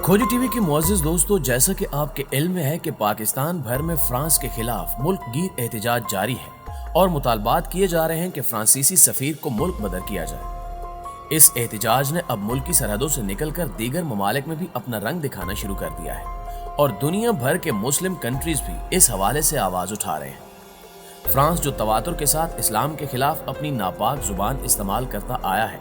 खोजी टीवी के मुअज़्ज़िज़ दोस्तों, जैसा कि आपके इल्म में है कि पाकिस्तान भर में फ्रांस के खिलाफ मुल्क गिर एहतजाज जारी है और मुतालबात किए जा रहे हैं कि फ्रांसीसी सफीर को मुल्क बदर किया जाए। इस एहतजाज ने अब मुल्क की सरहदों से निकलकर दीगर ममालिक में भी अपना रंग दिखाना शुरू कर दिया है और दुनिया भर के मुस्लिम कंट्रीज भी इस हवाले से आवाज उठा रहे हैं। फ्रांस जो तवातुर के साथ इस्लाम के खिलाफ अपनी नापाक जुबान इस्तेमाल करता आया है,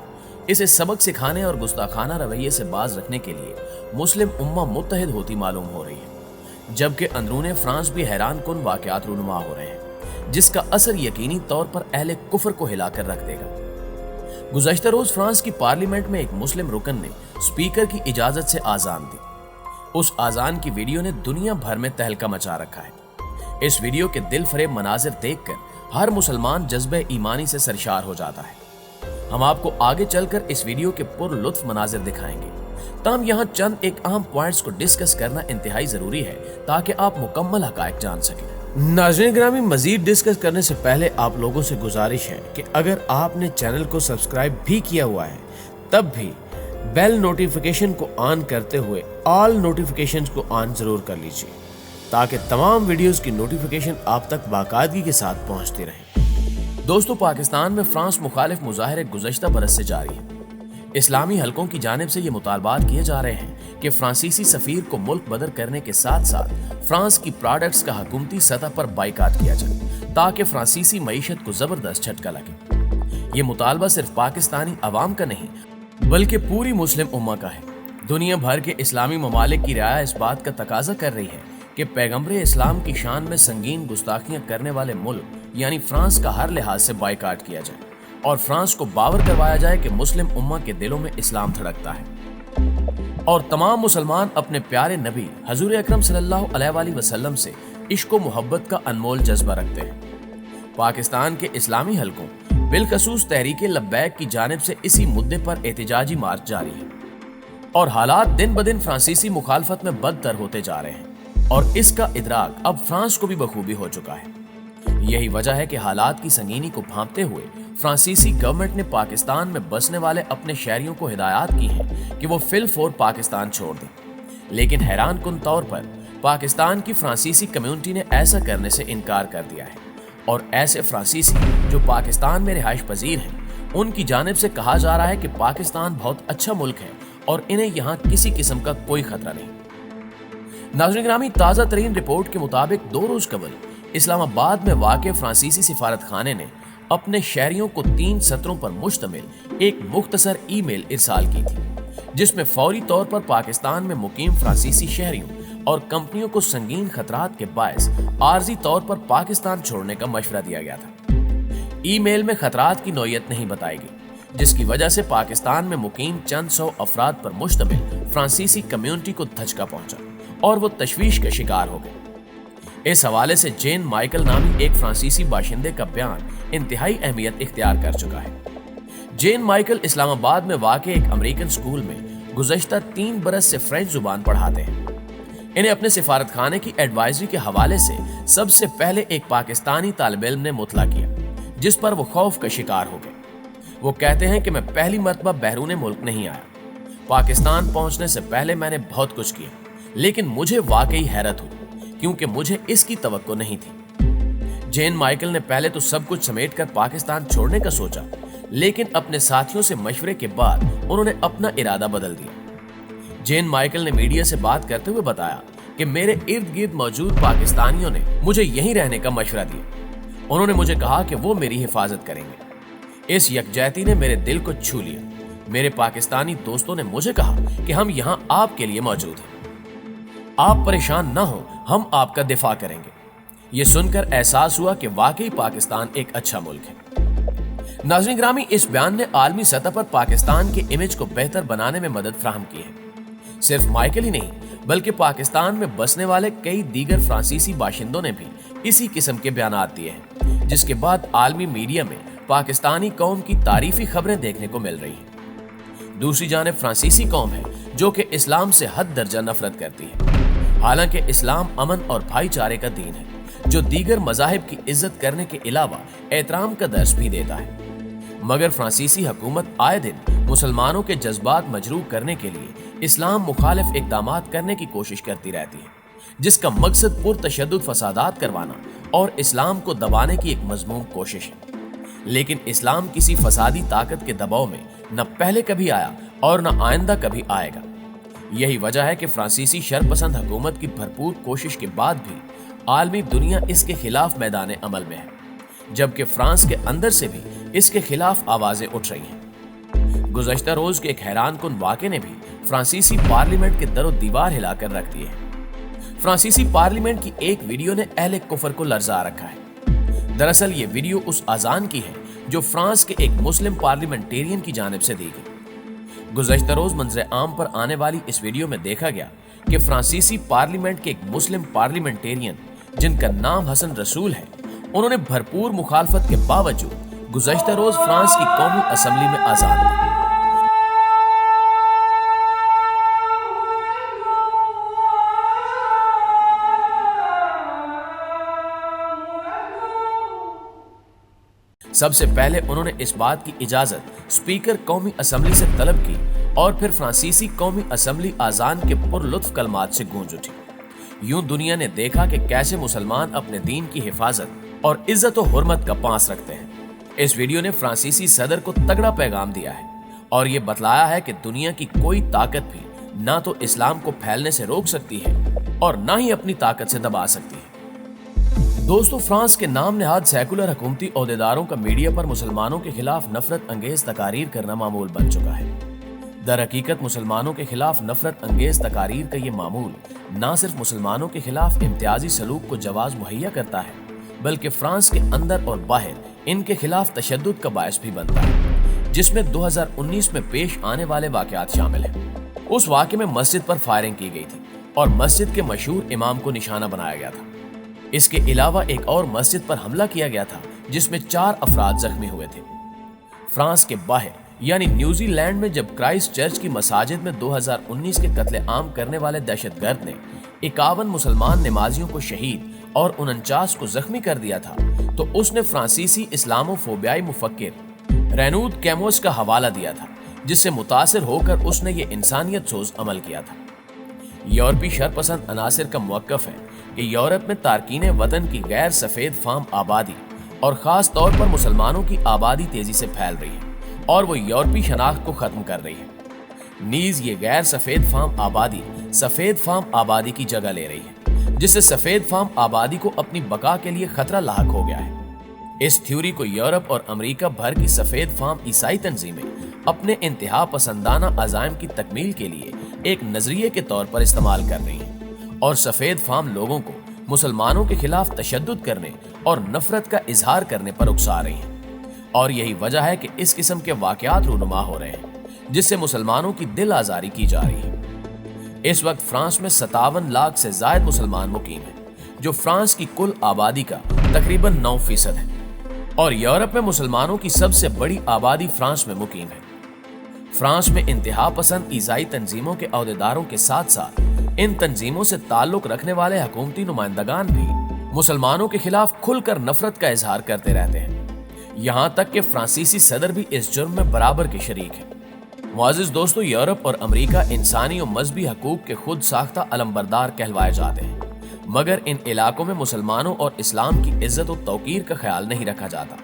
इसे सबक सिखाने और गुस्ताखाना रवैये से बाज रखने के लिए मुस्लिम उम्मा मुत्तहिद होती मालूम हो रही है, जबकि अंदरूने फ्रांस भी हैरान कुन वाक़यात रूनुमा हो रहे हैं, जिसका असर यकीनी तौर पर अहले कुफ्र को हिलाकर रख देगा। गुज़श्ता रोज फ्रांस की पार्लियामेंट में एक मुस्लिम रुकन ने स्पीकर की इजाजत से आजान दी। उस आजान की वीडियो ने दुनिया भर में तहलका मचा रखा है। इस वीडियो के दिल फरेब मनाजिर देखकर हर मुसलमान जज्बे ईमानी से सरशार हो जाता है। हम आपको आगे चलकर इस वीडियो के पुरलुत्फ मनाजिर दिखाएंगे, तमाम यहाँ चंद एक अहम पॉइंट्स को डिस्कस करना इंतहाई जरूरी है ताकि आप मुकम्मल हकायक जान सकें। नाज़रीन ग्रामी, मजीद डिस्कस करने से पहले आप लोगों से गुजारिश है कि अगर आपने चैनल को सब्सक्राइब भी किया हुआ है तब भी बेल नोटिफिकेशन को ऑन करते हुए ऑल नोटिफिकेशंस को ऑन जरूर कर लीजिए ताकि तमाम वीडियोस की नोटिफिकेशन आप तक बाकायदगी के साथ पहुंचती रहे। दोस्तों, पाकिस्तान में फ्रांस मुखालिफ मुजाहरे गुज़श्ता बरस से जारी है। इस्लामी हलकों की जानिब से ये मुतालबात किए जा रहे हैं कि फ्रांसीसी सफीर को मुल्क बदर करने के साथ साथ फ्रांस की प्रोडक्ट्स का हुकूमती सतह पर बाइकाट किया जाए ताकि फ्रांसीसी मईशत को जबरदस्त झटका लगे। ये मुतालबा सिर्फ पाकिस्तानी अवाम का नहीं बल्कि पूरी मुस्लिम उम्मा का है। दुनिया भर के इस्लामी ममालिक की राय इस बात का तकाजा कर रही है कि पैगम्बरे इस्लाम की शान में संगीन गुस्ताखियां करने वाले मुल्क यानी फ्रांस का हर लिहाज से बाइकाट किया जाए और फ्रांस को बावर करवाया जाए कि मुस्लिम उम्मा के दिलों में इस्लाम धड़कता है और तमाम मुसलमान अपने प्यारे नबी हजूर अकरम सल्लल्लाहु अलैहि वसल्लम से इश्क व मोहब्बत का अनमोल जज्बा रखते हैं। पाकिस्तान के इस्लामी हलकों बिलखसूस तहरीके लब्बैक की जानिब से इसी मुद्दे पर एहतजाजी मार्च जारी है और हालात दिन ब दिन फ्रांसीसी मुखालफत में बदतर होते जा रहे हैं और इसका इदराक अब फ्रांस को भी बखूबी हो चुका है। यही वजह है कि हालात की संगीनी को भांपते हुए फ्रांसीसी गवर्नमेंट ने पाकिस्तान में बसने वाले अपने शहरियों को हिदायत की है कि वो फिलफौर पाकिस्तान छोड़ दें। लेकिन हैरान कुन तौर पर पाकिस्तान की फ्रांसीसी कम्युनिटी ने ऐसा करने से इनकार कर दिया है और ऐसे फ्रांसीसी जो पाकिस्तान में रिहाइश पजीर हैं, उनकी जानिब से कहा जा रहा है कि पाकिस्तान बहुत अच्छा मुल्क है और इन्हें यहाँ किसी किस्म का कोई खतरा नहीं। नाज़रीन ग्रामी, ताज़ा तरीन रिपोर्ट के मुताबिक 2 रोज कबल इस्लामाबाद में वाक़े फ्रांसीसी सिफारत खाने ने अपने शहरियों को 3 सत्रों पर मुश्तमिल एक मुख्तसर ईमेल इरसाल की थी, जिसमें फौरी तौर पर पाकिस्तान में मुकीम फ्रांसीसी शहरियों और कंपनियों को संगीन खतरात के बायस आर्जी तौर पर पाकिस्तान छोड़ने का मशवरा दिया गया था। ईमेल में खतरात की नौयत नहीं बताई गई, जिसकी वजह से पाकिस्तान में मुकीम चंद सौ अफराद पर मुश्तमिल फ्रांसीसी कम्युनिटी को धचका पहुंचा और वो तशवीश का शिकार हो गए। इस हवाले से जेन माइकल नामी एक फ्रांसीसी बाशिंदे का बयान इंतहाई अहमियत इख्तियार कर चुका है। जेन माइकल इस्लामाबाद में वाक़े एक अमेरिकन स्कूल में गुज़श्ता 3 बरस से फ्रेंच जुबान पढ़ाते हैं। इन्हें अपने सिफारत खाने की एडवाइजरी के हवाले से सबसे पहले एक पाकिस्तानी तालिब इल्म ने मुतला किया, जिस पर वो खौफ का शिकार हो गए। वो कहते हैं कि मैं पहली मर्तबा बैरून मुल्क नहीं आया। पाकिस्तान पहुंचने से पहले मैंने बहुत कुछ किया, लेकिन मुझे वाकई हैरत हुई क्योंकि मुझे इसकी तवक्को नहीं थी। जेन माइकल ने पहले तो सब कुछ समेटकर पाकिस्तान छोड़ने का सोचा, लेकिन अपने साथियों से मशवरे के बाद उन्होंने अपना इरादा बदल दिया। जेन माइकल ने मीडिया से बात करते हुए बताया कि मेरे इर्द गिर्द मौजूद पाकिस्तानियों ने मुझे यहीं रहने का मशवरा दिया। उन्होंने मुझे कहा कि वो मेरी हिफाजत करेंगे। इस यकजहती ने मेरे दिल को छू लिया। मेरे पाकिस्तानी दोस्तों ने मुझे कहा कि हम यहाँ आपके लिए मौजूद हैं, आप परेशान न हो, हम आपका दिफा करेंगे। ये सुनकर एहसास हुआ कि वाकई पाकिस्तान एक अच्छा मुल्क है। नाज़रीन ग्रामी, इस बयान ने आलमी सतह पर पाकिस्तान के इमेज को बेहतर बनाने में मदद फराहम की है। सिर्फ माइकल ही नहीं बल्कि पाकिस्तान में बसने वाले कई दीगर फ्रांसीसी बाशिंदों ने भी इसी किस्म के बयान दिए हैं, जिसके बाद आलमी मीडिया में पाकिस्तानी कौम की तारीफी खबरें देखने को मिल रही हैं। दूसरी जानिब फ्रांसीसी कौम है जो कि इस्लाम से हद दर्जा नफरत करती है। हालांकि इस्लाम अमन और भाईचारे का दीन है जो दीगर मज़ाहिब की इज्जत करने के अलावा एहतराम का दर्स भी देता है। मगर फ्रांसीसी हुकूमत आए दिन मुसलमानों के जज्बात मजरूह करने के लिए इस्लाम मुखालिफ इक़दामात करने की कोशिश करती रहती है, जिसका मकसद पुरतशद्दुद फसादात करवाना और इस्लाम को दबाने की एक मजमूम कोशिश है। लेकिन इस्लाम किसी फसादी ताकत के दबाव में न पहले कभी आया और न आइंदा कभी आएगा। यही वजह है कि फ्रांसीसी शरपसंद हुकूमत की भरपूर कोशिश के बाद भी आलमी दुनिया इसके खिलाफ मैदान अमल में है, जबकि फ्रांस के अंदर से भी इसके खिलाफ आवाजें उठ रही हैं। गुज़श्ता रोज के एक हैरानकुन वाक़े ने भी फ्रांसीसी पार्लियामेंट के दरो दीवार हिलाकर रख दिए हैं। फ्रांसीसी पार्लियामेंट की एक वीडियो ने अहले कुफर को लरजा रखा है। दरअसल ये वीडियो उस अजान की है जो फ्रांस के एक मुस्लिम पार्लियामेंटेरियन की जानिब से दी गई। गुज़श्ता रोज मंजर आम पर आने वाली इस वीडियो में देखा गया कि फ्रांसीसी पार्लियामेंट के एक मुस्लिम पार्लियामेंटेरियन जिनका नाम हसन रसूल है, उन्होंने भरपूर मुखालफत के बावजूद गुज़श्ता रोज फ्रांस की कौमी असेंबली में अजान दी। सबसे पहले उन्होंने इस बात की इजाजत स्पीकर कौमी असेंबली से तलब की और फिर फ्रांसीसी कौमी असेंबली अजान के पुरलुत्फ कलमात से गूंज उठी। यूं दुनिया ने देखा कि कैसे मुसलमान अपने दीन की हिफाजत और इज्जत और हुर्मत का पांस रखते हैं। इस वीडियो ने फ्रांसीसी सदर को तगड़ा पैगाम दिया है और ये बतलाया है कि दुनिया की कोई ताकत भी ना तो इस्लाम को फैलने से रोक सकती है और ना ही अपनी ताकत से दबा सकती है। दोस्तों, फ्रांस के नाम नेहाद सेकुलर हुकूमती ओहदेदारों का मीडिया पर मुसलमानों के खिलाफ नफरत अंगेज तकारीर करना मामूल बन चुका है। दर हकीकत मुसलमानों के खिलाफ नफरत अंगेज तकारीर का ये मामूल न सिर्फ मुसलमानों के खिलाफ इम्तियाजी सलूक को जवाज मुहैया करता है, बल्कि फ्रांस के अंदर और बाहर इनके खिलाफ तशद्दुद का बायस भी बनता है, जिसमें 2019 में पेश आने वाले वाकयात शामिल हैं। उस वाक़े में मस्जिद पर फायरिंग की गई थी और मस्जिद के मशहूर इमाम को निशाना बनाया गया था। इसके अलावा एक और मस्जिद पर हमला किया गया था जिसमें 4 अफराद जख्मी हुए थे। फ्रांस के बाहर यानी न्यूजीलैंड में जब क्राइस्ट चर्च की मसाजिद में 2019 के कत्ले आम करने वाले दहशतगर्द ने 51 मुसलमान नमाजियों को शहीद और 49 को जख्मी कर दिया था, तो उसने फ्रांसीसी इस्लामोफोबियाई मुफक्किर रेनूद कैमोस का हवाला दिया था, जिससे मुतासिर होकर उसने ये इंसानियत सोज अमल किया था। यूरोपी शरपसंद अनासिर का मौक़िफ़ है कि यूरोप में तारकीन वतन की गैर सफ़ेद फाम आबादी और ख़ास तौर पर मुसलमानों की आबादी तेज़ी से फैल रही है और वो यूरोपी शनाख्त को ख़त्म कर रही है। नीज़ ये गैर सफ़ेद फाम आबादी सफ़ेद फाम आबादी की जगह ले रही है, जिससे सफ़ेद फाम आबादी को अपनी बका के लिए खतरा लाहक हो गया है। इस थ्योरी को यूरोप और अमेरिका भर की सफ़ेद फाम ईसाई तंजीमें अपने इंतहा पसंदाना अज़ाइम की तकमील के लिए एक नजरिए के तौर पर इस्तेमाल कर रही हैं और सफेद फाम लोगों को मुसलमानों के खिलाफ तशद्दुद करने और नफरत का इजहार करने पर उकसा रही हैं। और यही वजह है कि इस किस्म के वाकयात रूनुमा हो रहे हैं, जिससे मुसलमानों की दिल आजारी की जा रही है। इस वक्त फ्रांस में 57 लाख से ज्यादा मुसलमान मुकीम हैं, जो फ्रांस की कुल आबादी का तकरीबन 9% है और यूरोप में मुसलमानों की सबसे बड़ी आबादी फ्रांस में मुकीम है। फ्रांस में इंतहा पसंद ईसाई तंजीमों के अहदेदारों के साथ साथ इन तंजीमों से ताल्लुक रखने वाले हुकूमती नुमाइंदगान भी मुसलमानों के खिलाफ खुलकर नफरत का इजहार करते रहते हैं। यहाँ तक कि फ्रांसीसी सदर भी इस जुर्म में बराबर के शरीक है। मुअज़्ज़िज़ दोस्तों, यूरोप और अमेरिका इंसानी और मजहबी हकूक के खुद साख्ता अलमबरदार कहलवाए जाते हैं, मगर इन इलाकों में मुसलमानों और इस्लाम की इज्जत और तौकीर का ख्याल नहीं रखा जाता,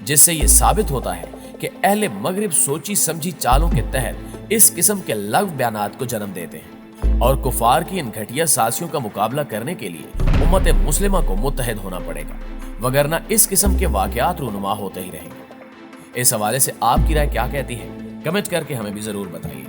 जिससे ये साबित होता है कि अहले मगरिब सोची समझी चालों के तहत इस किस्म के लग़्व बयानात को जन्म देते हैं और कुफार की इन घटिया साजिशों का मुकाबला करने के लिए उम्मत मुस्लिमा को मुत्तहिद होना पड़ेगा, वगरना इस किस्म के वाकयात रूनुमा होते ही रहेंगे। इस हवाले से आपकी राय क्या कहती है? कमेंट करके हमें भी जरूर बताइए।